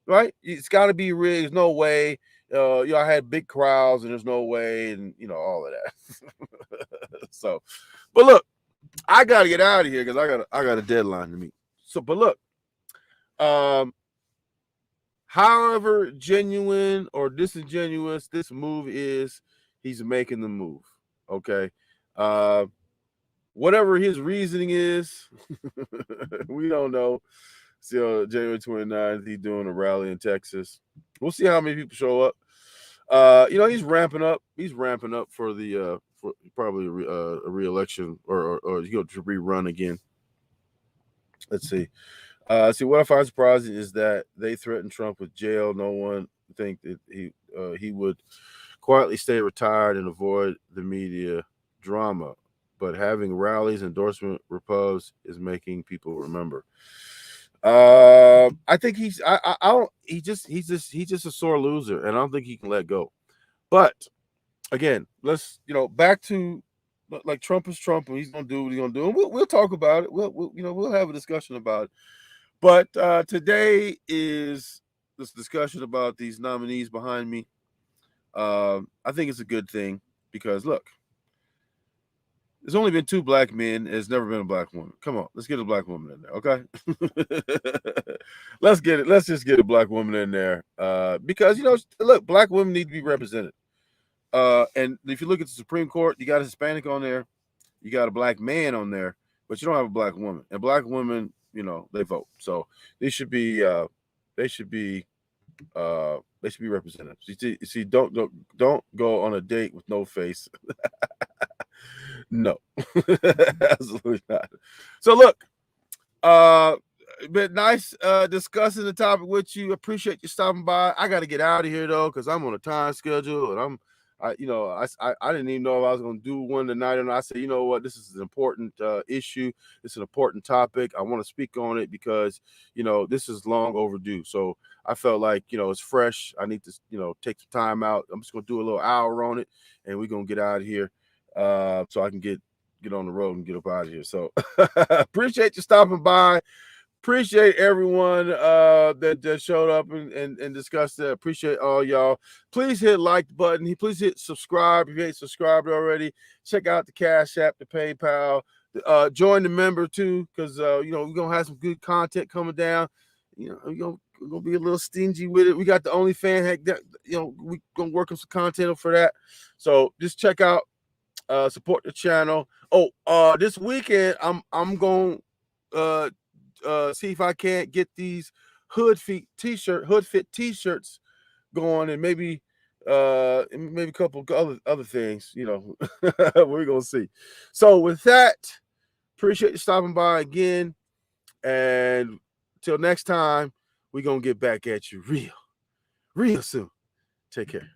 right? It's got to be rigged. There's no way. I had big crowds and there's no way, and all of that. So, but look, I got to get out of here because I got a deadline to meet. So, but look, however genuine or disingenuous this move is, he's making the move. Okay. Whatever his reasoning is, we don't know. So January 29th, he's doing a rally in Texas. We'll see how many people show up. He's ramping up. He's ramping up for the for probably a re-election or to rerun again. Let's see. What I find surprising is that they threatened Trump with jail. No one think that he would quietly stay retired and avoid the media drama. But having rallies, endorsement repos is making people remember. I think he's just a sore loser, and I don't think he can let go. But again, let's back to like Trump is Trump, and he's gonna do what he's gonna do, and we'll talk about it. We'll have a discussion about it. But today is this discussion about these nominees behind me. I think it's a good thing because look, there's only been 2 black men. There's never been a black woman. Come on, let's get a black woman in there, okay? Let's get it. Let's just get a black woman in there because look, black women need to be represented. And if you look at the Supreme Court, you got a Hispanic on there, you got a black man on there, but you don't have a black woman. And black women, they vote, so they should be represented. You see, don't go on a date with no face. No, absolutely not. So look, been nice discussing the topic with you. Appreciate you stopping by. I got to get out of here though because I'm on a time schedule, and I didn't even know if I was going to do one tonight or not. I said, you know what, this is an important issue. It's an important topic. I want to speak on it because this is long overdue. So I felt like it's fresh. I need to take some time out. I'm just going to do a little hour on it, and we're going to get out of here. So I can get on the road and get up out of here. So appreciate you stopping by. Appreciate everyone that showed up and discussed that. Appreciate all y'all. Please hit like button. Please hit subscribe if you ain't subscribed already. Check out the Cash App, the PayPal. Join the member too, because we're gonna have some good content coming down. We're gonna be a little stingy with it. We got the OnlyFans. We gonna work on some content for that. So just check out. Support the channel. This weekend I'm going see if I can't get these hood fit t-shirts going, and maybe a couple other things. We're gonna see. So with that, appreciate you stopping by again, and till next time, we're gonna get back at you real soon. Take care.